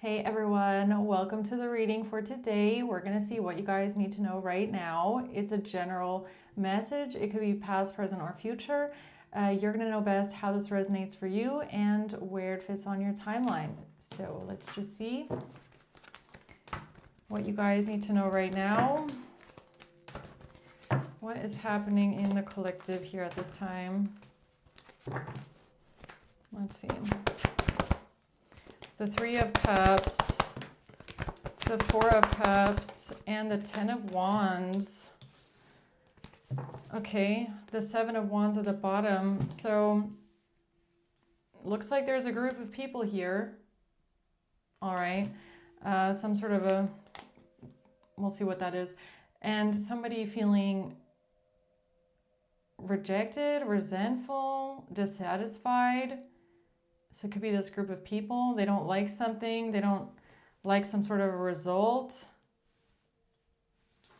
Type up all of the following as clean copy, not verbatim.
Hey everyone, welcome to the reading for today. We're going to see what you guys need to know right now. It's a general message. It could be past, present, or future. You're going to know best how this resonates for you and where it fits on your timeline. So let's just see what you guys need to know right now. What is happening in the collective here at this time? Let's see. The Three of Cups, the Four of Cups, and the Ten of Wands. Okay, the Seven of Wands at the bottom. So, looks like there's a group of people here. All right, some sort of a, we'll see what that is. And somebody feeling rejected, resentful, dissatisfied. So it could be this group of people. They don't like something. They don't like some sort of a result.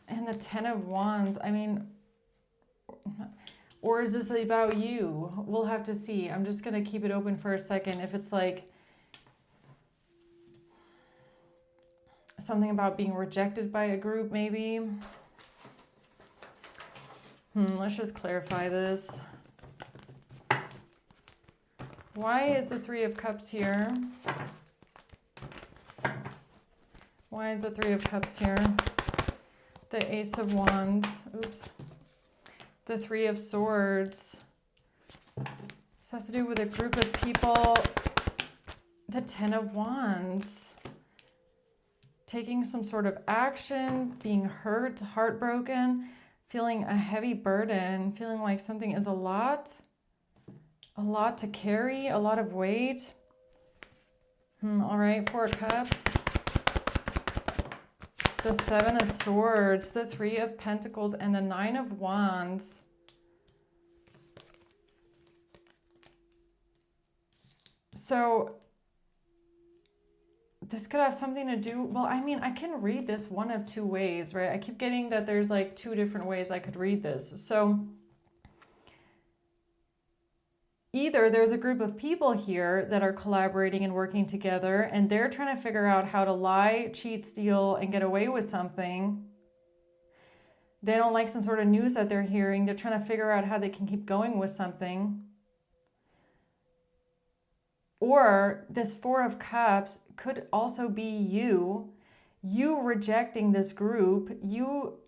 And the Ten of Wands, I mean, or is this about you? We'll have to see. I'm just going to keep it open for a second. If it's like something about being rejected by a group, maybe. Let's just clarify this. Why is the Three of Cups here? Why is the Three of Cups here? The Ace of Wands. Oops. The Three of Swords. This has to do with a group of people. The Ten of Wands. Taking some sort of action, being hurt, heartbroken, feeling a heavy burden, feeling like something is a lot to carry, a lot of weight. All right, Four of Cups. The Seven of Swords, the Three of Pentacles, and the Nine of Wands. So this could have something to do, well, I mean, I can read this one of two ways, right? I keep getting that there's like two different ways I could read this. So either there's a group of people here that are collaborating and working together, and they're trying to figure out how to lie, cheat, steal, and get away with something. They don't like some sort of news that they're hearing. They're trying to figure out how they can keep going with something. Or this Four of Cups could also be you rejecting this group, you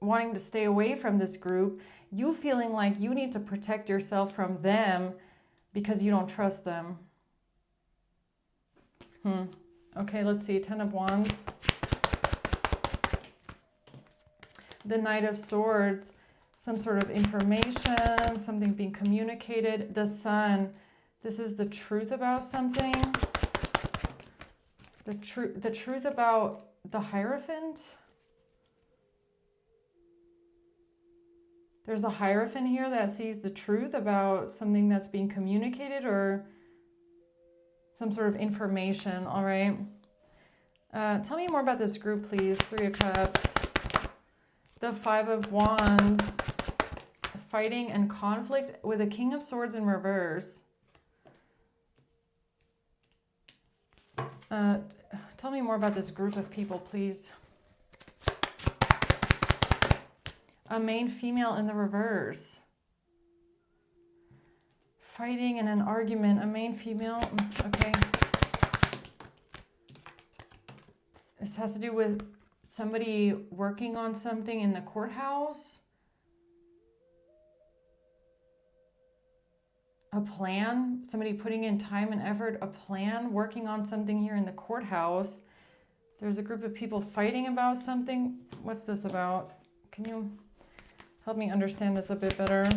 wanting to stay away from this group, you feeling like you need to protect yourself from them because you don't trust them. Okay, let's see. Ten of Wands. The Knight of Swords. Some sort of information, something being communicated. The Sun. This is the truth about something. The truth about the Hierophant. There's a Hierophant here that sees the truth about something that's being communicated or some sort of information, all right? Tell me more about this group, please. Three of Cups. The Five of Wands. Fighting and conflict with a King of Swords in reverse. Tell me more about this group of people, please. A main female in the reverse. Fighting in an argument. A main female. Okay. This has to do with somebody working on something in the courthouse. A plan. Somebody putting in time and effort. A plan. Working on something here in the courthouse. There's a group of people fighting about something. What's this about? Can you help me understand this a bit better?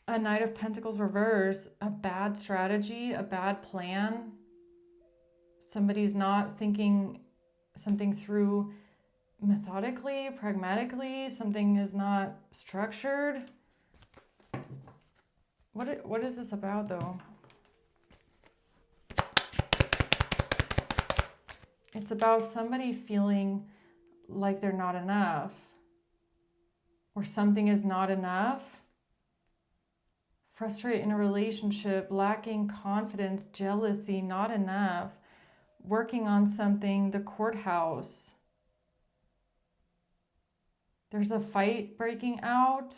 A Knight of Pentacles reverse, a bad strategy, a bad plan. Somebody's not thinking something through methodically, pragmatically. Something is not structured. What is this about, though? It's about somebody feeling like they're not enough, or something is not enough frustrated in a relationship, lacking confidence, jealousy, not enough, working on something, the courthouse. There's a fight breaking out,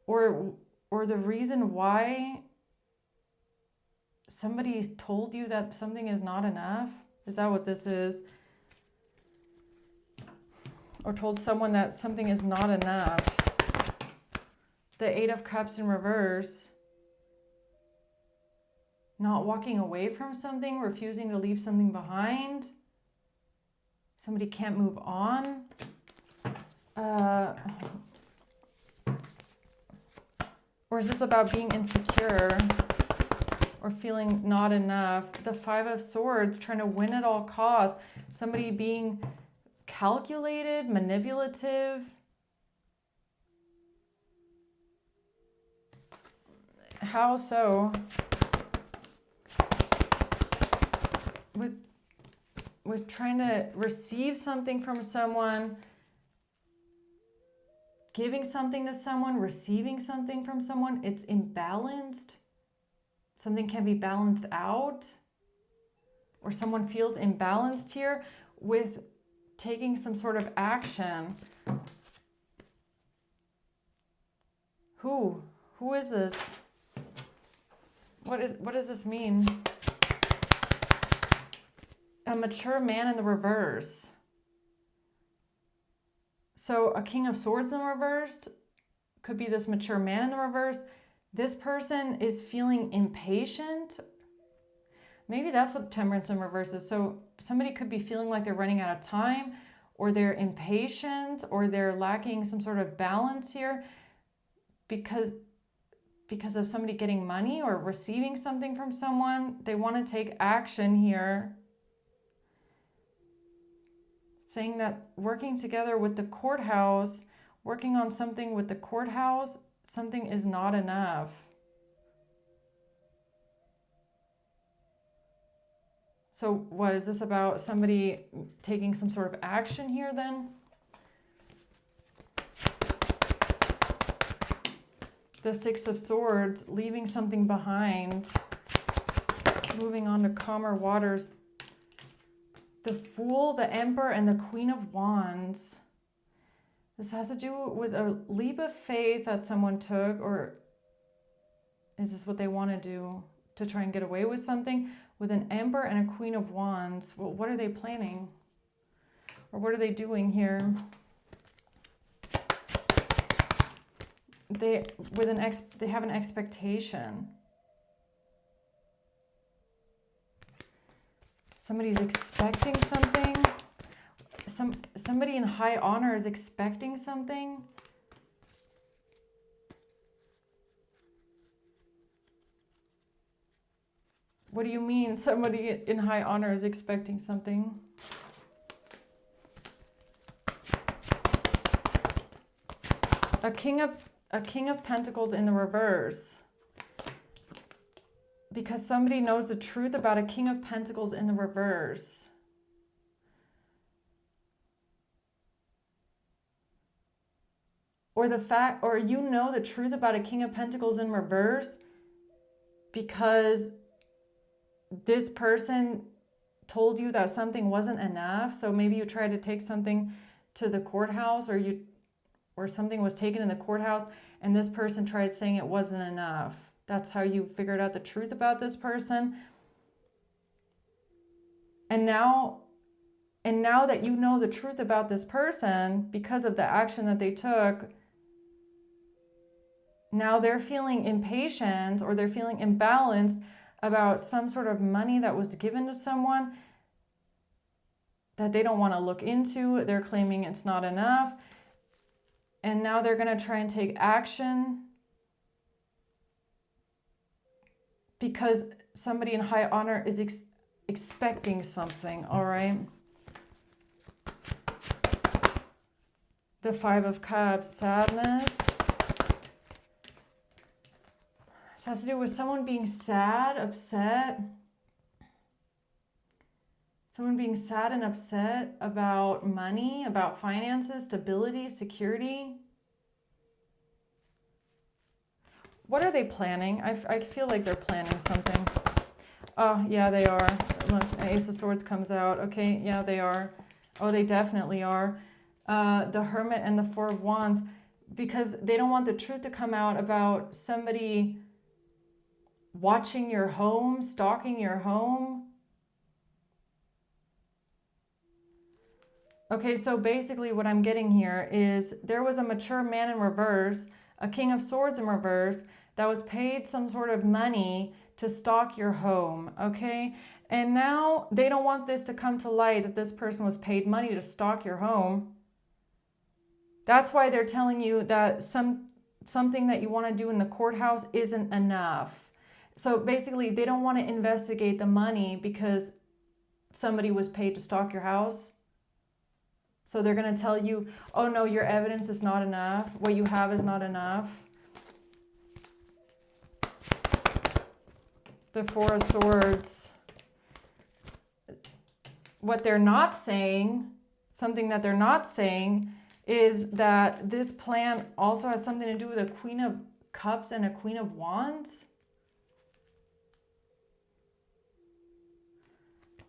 or the reason why somebody told you that something is not enough. Is that what this is? Or told someone that something is not enough. The Eight of Cups in reverse. Not walking away from something, refusing to leave something behind. Somebody can't move on. Or is this about being insecure or feeling not enough? The Five of Swords, trying to win at all costs. Somebody being calculated, manipulative. How so? With trying to receive something from someone, giving something to someone, receiving something from someone, it's imbalanced. Something can be balanced out, or someone feels imbalanced here with taking some sort of action. Who is this? What does this mean? A mature man in the reverse. So a King of Swords in the reverse could be this mature man in the reverse. This person is feeling impatient. Maybe that's what Temperance in reverse is. So somebody could be feeling like they're running out of time, or they're impatient, or they're lacking some sort of balance here because of somebody getting money or receiving something from someone. They want to take action here. Saying that working together with the courthouse, working on something with the courthouse, something is not enough. So what is this about? Somebody taking some sort of action here then? The Six of Swords, leaving something behind, moving on to calmer waters. The Fool, the Emperor, and the Queen of Wands. This has to do with a leap of faith that someone took, or is this what they want to do to try and get away with something? With an Emperor and a Queen of Wands, well, what are they planning? Or what are they doing here? They have an expectation. Somebody's expecting something. Somebody in high honor is expecting something. What do you mean somebody in high honor is expecting something? A King of Pentacles in the reverse. Because somebody knows the truth about a King of Pentacles in the reverse. Or you know the truth about a King of Pentacles in reverse because this person told you that something wasn't enough. So maybe you tried to take something to the courthouse, or something was taken in the courthouse, and this person tried saying it wasn't enough. That's how you figured out the truth about this person. And now that you know the truth about this person because of the action that they took, now they're feeling impatient, or they're feeling imbalanced about some sort of money that was given to someone that they don't want to look into. They're claiming it's not enough. And now they're going to try and take action because somebody in high honor is expecting something, all right? The Five of Cups, sadness. This has to do with someone being sad, upset. Someone being sad and upset about money, about finances, stability, security. What are they planning? I feel like they're planning something. Oh, yeah, they are. Look, Ace of Swords comes out. Okay, yeah, they are. Oh, they definitely are. The Hermit and the Four of Wands, because they don't want the truth to come out about somebody watching your home, stalking your home. Okay, so basically what I'm getting here is there was a mature man in reverse, a King of Swords in reverse, that was paid some sort of money to stalk your home, okay? And now they don't want this to come to light that this person was paid money to stalk your home. That's why they're telling you that something that you want to do in the courthouse isn't enough. So basically, they don't want to investigate the money because somebody was paid to stalk your house. So they're going to tell you, oh no, your evidence is not enough. What you have is not enough. The Four of Swords. What they're not saying, something that they're not saying, is that this plan also has something to do with a Queen of Cups and a Queen of Wands.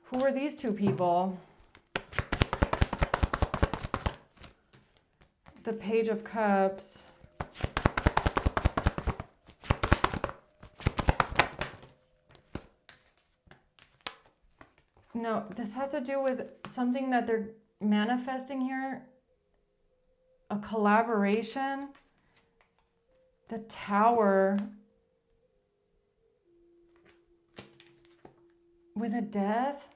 Who are these two people? The Page of Cups. No, this has to do with something that they're manifesting here. A collaboration. The Tower. With a death.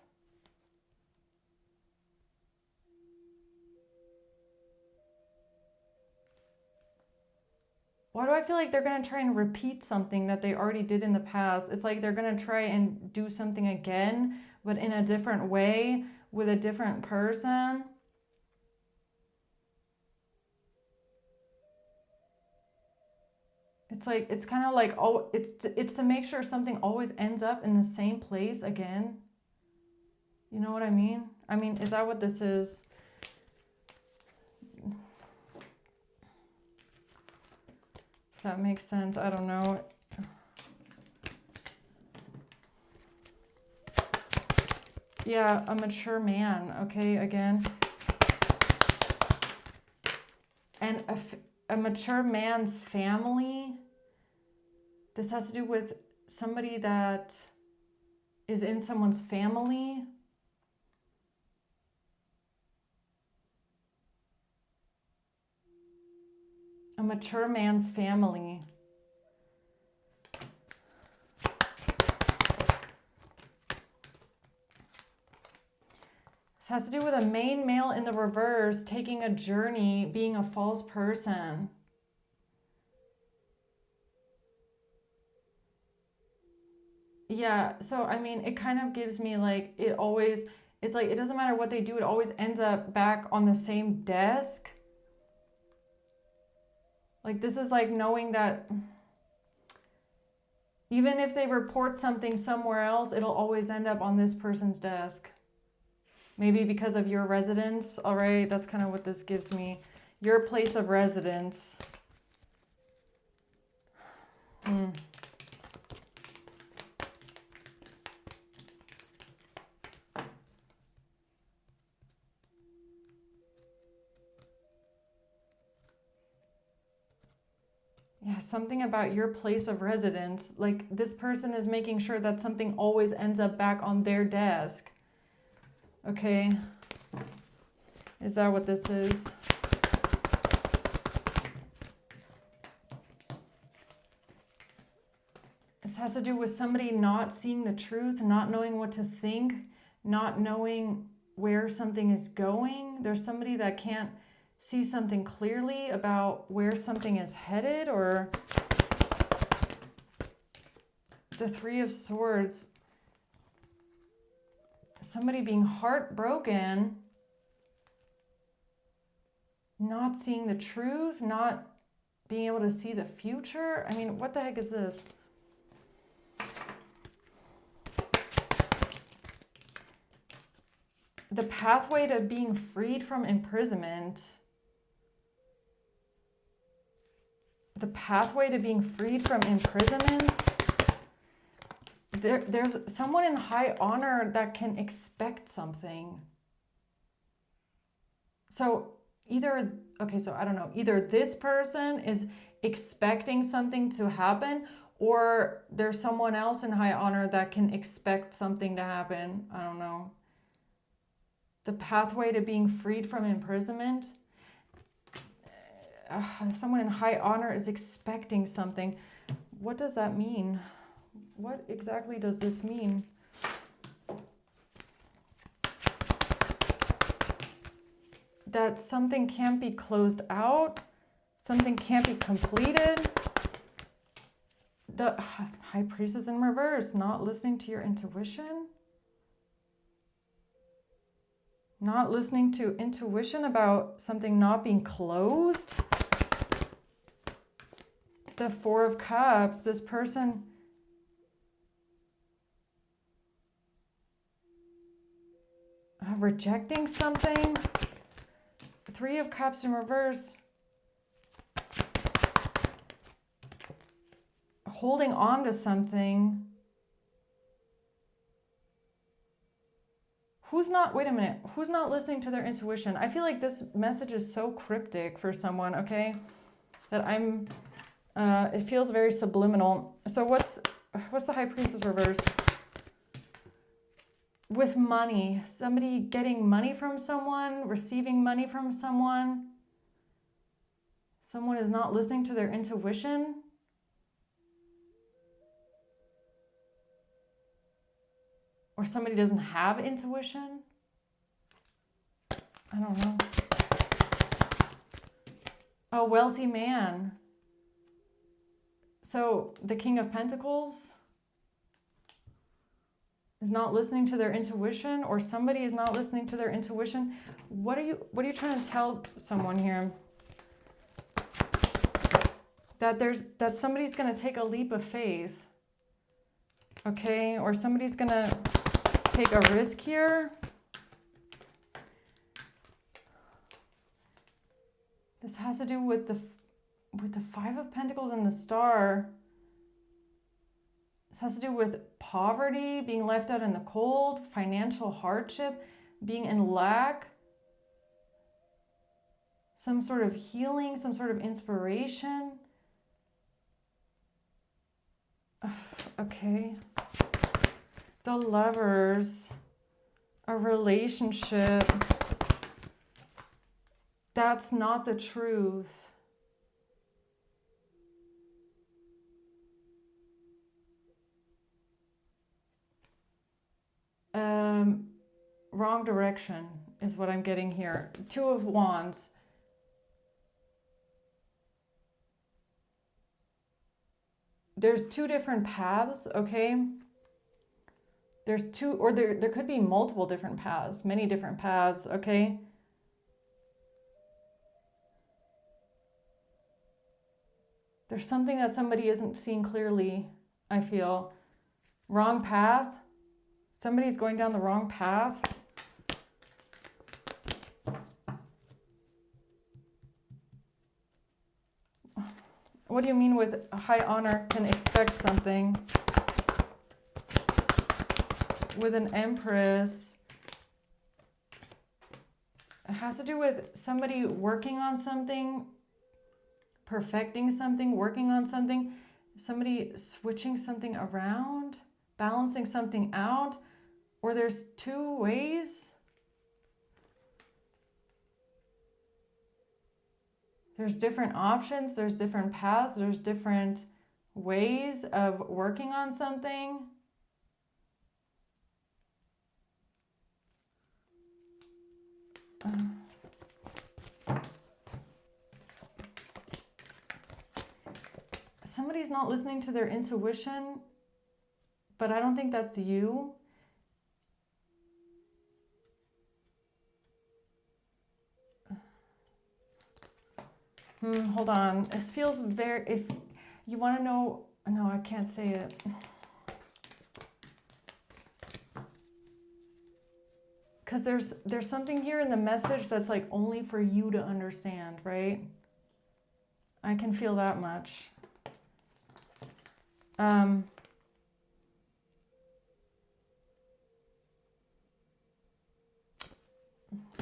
Why do I feel like they're going to try and repeat something that they already did in the past? It's like they're going to try and do something again, but in a different way, with a different person. It's like, it's kind of like, oh, it's to make sure something always ends up in the same place again. You know what I mean? I mean, is that what this is? If that makes sense, I don't know. Yeah, a mature man, okay, again. And a mature man's family. This has to do with somebody that is in someone's family. A mature man's family. This has to do with a main male in the reverse taking a journey, being a false person. Yeah, so I mean, it kind of gives me like, it's like, it doesn't matter what they do, it always ends up back on the same desk. Like, this is like knowing that even if they report something somewhere else, it'll always end up on this person's desk. Maybe because of your residence, all right? That's kind of what this gives me. Your place of residence. Yeah, something about your place of residence. Like, this person is making sure that something always ends up back on their desk. Okay. Is that what this is? This has to do with somebody not seeing the truth, not knowing what to think, not knowing where something is going. There's somebody that can't see something clearly about where something is headed, or the Three of Swords. Somebody being heartbroken, not seeing the truth, not being able to see the future. I mean, what the heck is this? The pathway to being freed from imprisonment. The pathway to being freed from imprisonment. There's someone in high honor that can expect something. So either, okay, so I don't know, either this person is expecting something to happen, or there's someone else in high honor that can expect something to happen. I don't know. The pathway to being freed from imprisonment. Someone in high honor is expecting something. What does that mean? What exactly does this mean? That something can't be closed out, something can't be completed. The High Priestess in reverse, not listening to your intuition. Not listening to intuition about something not being closed. The Four of Cups, this person rejecting something. Three of Cups in reverse. Holding on to something. Wait a minute, who's not listening to their intuition? I feel like this message is so cryptic for someone, okay? That it feels very subliminal. So what's the High Priestess reverse? With money, somebody getting money from someone, receiving money from someone. Someone is not listening to their intuition. Or somebody doesn't have intuition. I don't know. A wealthy man. So the King of Pentacles is not listening to their intuition, or somebody is not listening to their intuition. What are you trying to tell someone here? That somebody's going to take a leap of faith. Okay? Or somebody's going to take a risk here. This has to do with the Five of Pentacles and the Star. This has to do with poverty, being left out in the cold, financial hardship, being in lack, some sort of healing, some sort of inspiration. Okay. The Lovers, a relationship. That's not the truth. Wrong direction is what I'm getting here. Two of Wands. There's two different paths, okay? There's two, or there could be multiple different paths, many different paths, okay? There's something that somebody isn't seeing clearly, I feel. Wrong path. Somebody's going down the wrong path. What do you mean with high honor can expect something? With an Empress, it has to do with somebody working on something, perfecting something, working on something, somebody switching something around, balancing something out, or there's two ways. There's different options, there's different paths, there's different ways of working on something. Somebody's not listening to their intuition, but I don't think that's you. Hold on. This feels very, if you want to know, no, I can't say it. Because there's something here in the message that's like only for you to understand, right? I can feel that much.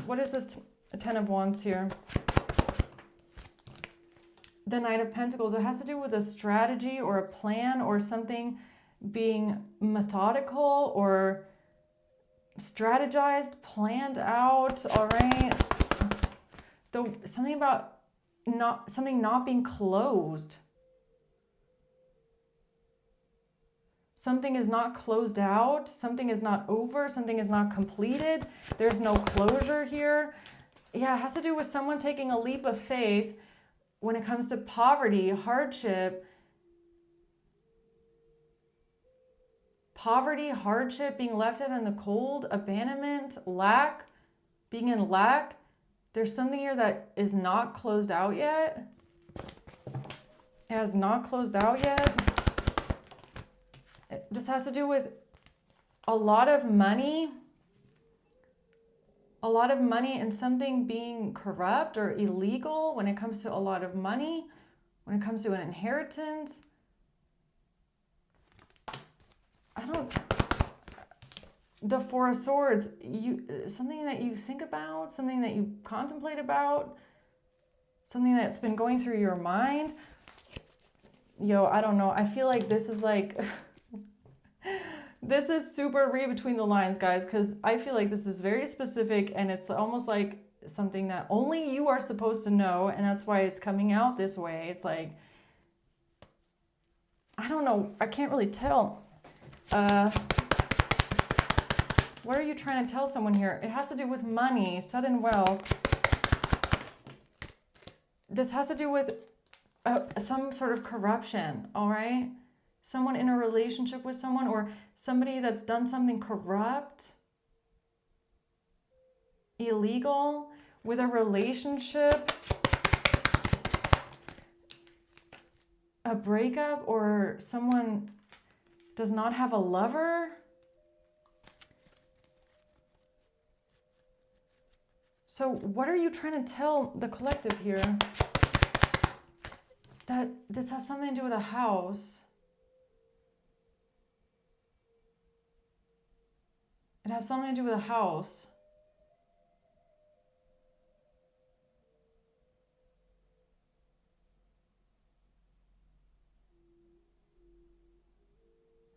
What is this Ten of Wands here? The Knight of Pentacles. It has to do with a strategy or a plan or something being methodical or strategized, planned out, all right? Something about something not being closed. Something is not closed out. Something is not over. Something is not completed. There's no closure here. Yeah, it has to do with someone taking a leap of faith when it comes to poverty, hardship. Poverty, hardship, being left out in the cold, abandonment, lack, being in lack. There's something here that is not closed out yet. It has not closed out yet. This has to do with a lot of money and something being corrupt or illegal when it comes to a lot of money, when it comes to an inheritance. The Four of Swords, something that you think about, something that you contemplate about, something that's been going through your mind. Yo, I don't know. I feel like this is like, this is super read between the lines, guys, because I feel like this is very specific and it's almost like something that only you are supposed to know, and that's why it's coming out this way. It's like, I don't know. I can't really tell. What are you trying to tell someone here? It has to do with money, sudden wealth. This has to do with some sort of corruption, all right? Someone in a relationship with someone, or somebody that's done something corrupt, illegal, with a relationship, a breakup, or someone does not have a lover. So what are you trying to tell the collective here? That this has something to do with a house. It has something to do with a house.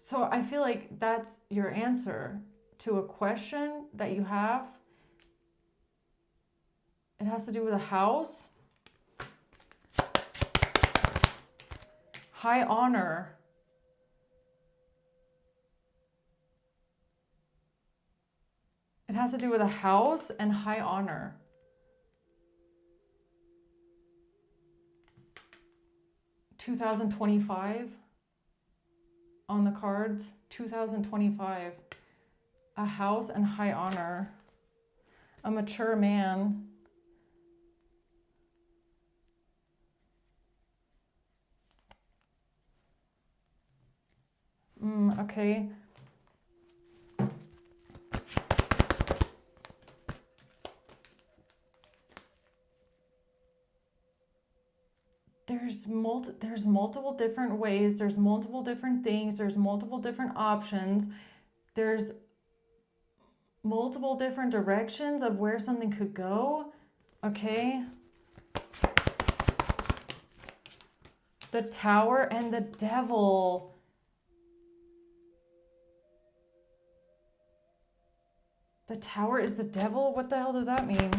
So I feel like that's your answer to a question that you have. It has to do with a house. High honor. It has to do with a house and high honor. $2025 on the cards. 2025. A house and high honor. A mature man. Okay. There's multiple different ways, there's multiple different things, there's multiple different options, there's multiple different directions of where something could go, okay? The Tower and the Devil. The Tower is the devil? What the hell does that mean?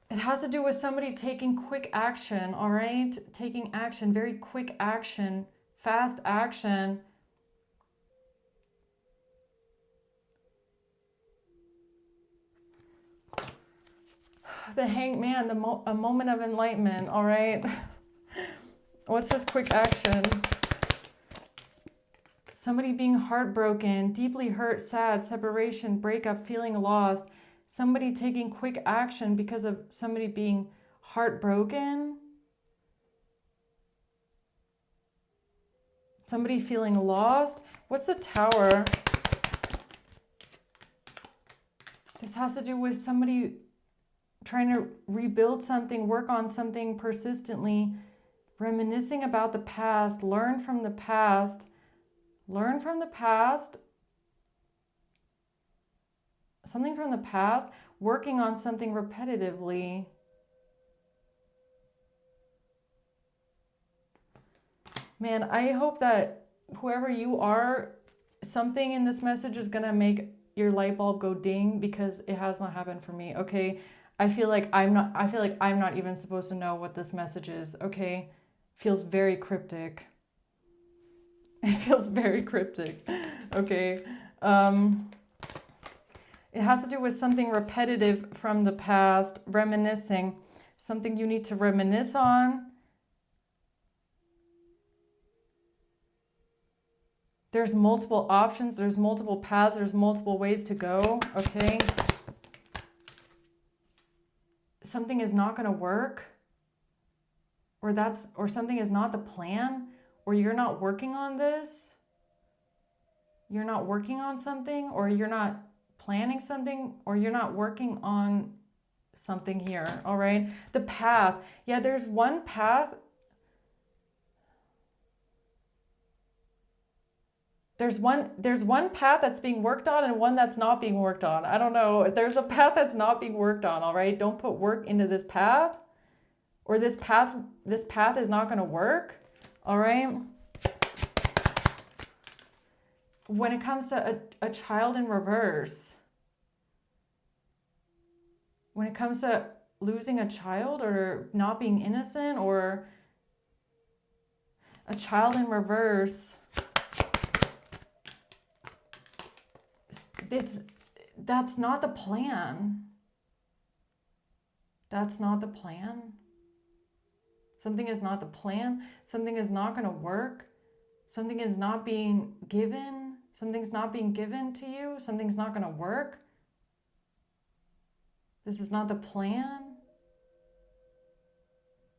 It has to do with somebody taking quick action, all right? Taking action, very quick action, fast action. The Hanged Man, a moment of enlightenment, all right? What's this quick action? Somebody being heartbroken, deeply hurt, sad, separation, breakup, feeling lost. Somebody taking quick action because of somebody being heartbroken. Somebody feeling lost. What's the Tower? This has to do with somebody trying to rebuild something, work on something persistently Reminiscing about the past, learn from the past, something from the past, working on something repetitively. Man, I hope that whoever you are, something in this message is going to make your light bulb go ding, because it has not happened for me. Okay. I feel like I'm not even supposed to know what this message is. Okay. Feels very cryptic. It feels very cryptic. Okay. It has to do with something repetitive from the past, reminiscing, something you need to reminisce on. There's multiple options, there's multiple paths, there's multiple ways to go, okay? Something is not going to work, or something is not the plan, or you're not working on this. You're not working on something, or you're not planning something, or you're not working on something here, all right? The path. Yeah, there's one path. There's one path that's being worked on and one that's not being worked on. I don't know. There's a path that's not being worked on, all right? Don't put work into this path, or this path is not going to work, all right? When it comes to a child in reverse, when it comes to losing a child or not being innocent, or a child in reverse, that's not the plan. That's not the plan. Something is not the plan. Something is not going to work. Something is not being given. Something's not being given to you. Something's not going to work. This is not the plan.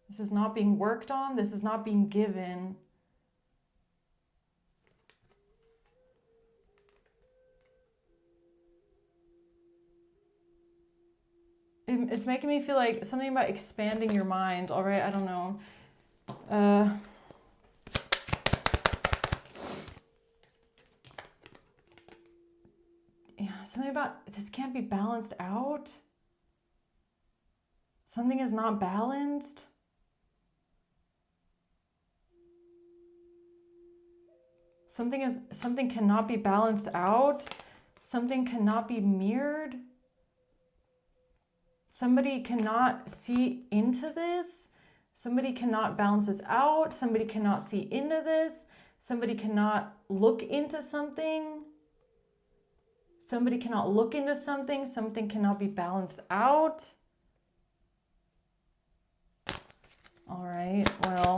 This is not being worked on. This is not being given. It's making me feel like something about expanding your mind, all right? I don't know. Yeah, something about this can't be balanced out. Something is not balanced. Something cannot be balanced out. Something cannot be mirrored. Somebody cannot see into this. Somebody cannot balance this out. Somebody cannot see into this. Somebody cannot look into something. Somebody cannot look into something. Something cannot be balanced out. All right, well,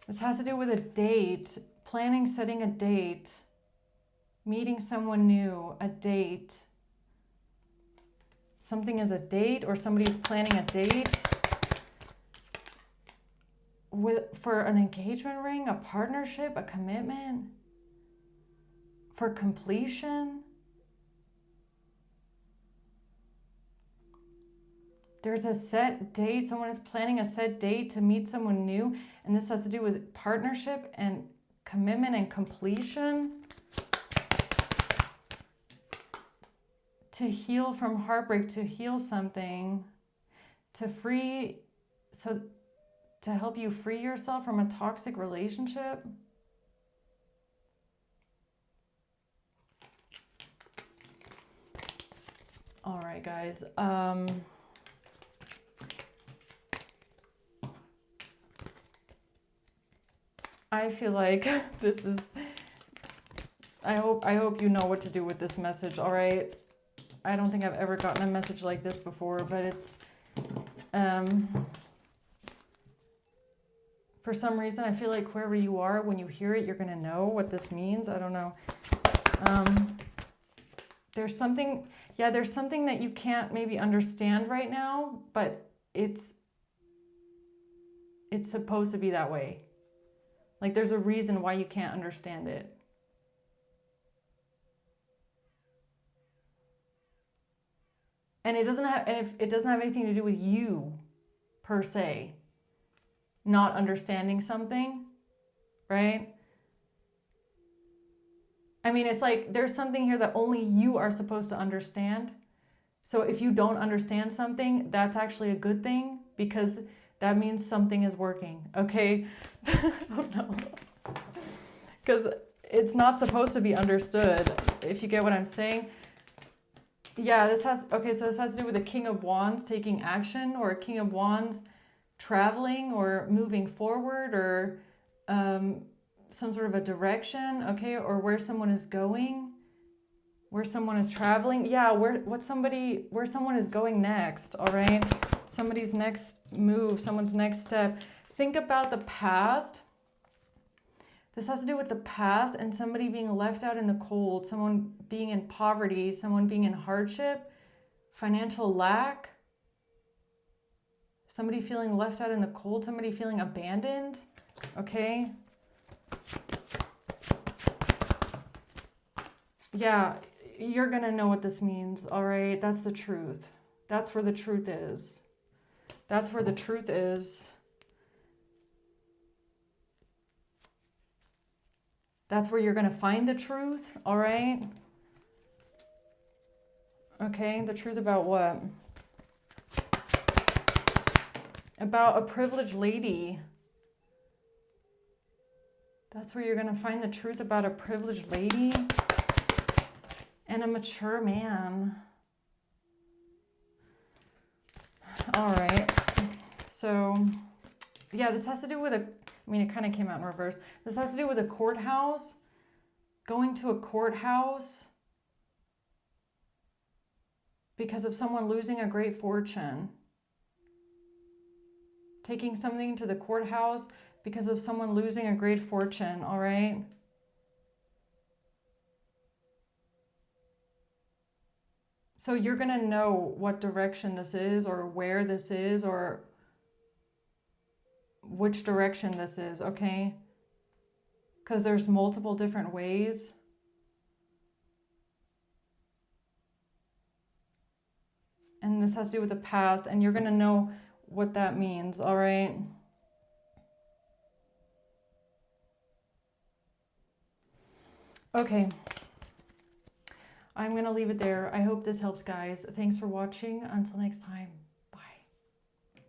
this has to do with a date, planning, setting a date, meeting someone new, a date. Something is a date, or somebody's planning a date for an engagement ring, a partnership, a commitment, for completion. There's a set date. Someone is planning a set date to meet someone new, and this has to do with partnership and commitment and completion. To heal from heartbreak, to heal something, to help you free yourself from a toxic relationship. All right, guys. I feel like this is, I hope you know what to do with this message, all right? I don't think I've ever gotten a message like this before, but it's, for some reason, I feel like whoever you are, when you hear it, you're going to know what this means. I don't know. There's something that you can't maybe understand right now, but it's supposed to be that way. Like, there's a reason why you can't understand it. And it doesn't have anything to do with you per se. not understanding something, right? I mean, it's like there's something here that only you are supposed to understand. So if you don't understand something, that's actually a good thing because that means something is working, okay? Oh no. Because it's not supposed to be understood, if you get what I'm saying. Yeah, this has to do with the King of Wands taking action, or King of Wands traveling or moving forward, or some sort of a direction, okay, or where someone is going, where someone is traveling. Yeah, where someone is going next, all right? Somebody's next move, someone's next step. Think about the past. This has to do with the past and somebody being left out in the cold, someone being in poverty, someone being in hardship, financial lack, somebody feeling left out in the cold, somebody feeling abandoned, okay? Yeah, you're gonna know what this means, all right? That's the truth. That's where the truth is. That's where the truth is. That's where you're gonna find the truth, all right? Okay, the truth about what? About a privileged lady. That's where you're gonna find the truth about a privileged lady and a mature man. All right, so yeah, this has to do with it kind of came out in reverse. This has to do with a courthouse, going to a courthouse because of someone losing a great fortune. Taking something to the courthouse because of someone losing a great fortune, all right? So you're going to know what direction this is, or where this is, or which direction this is, okay? Because there's multiple different ways. And this has to do with the past, and you're going to know what that means, all right? Okay. I'm going to leave it there. I hope this helps, guys. Thanks for watching. Until next time.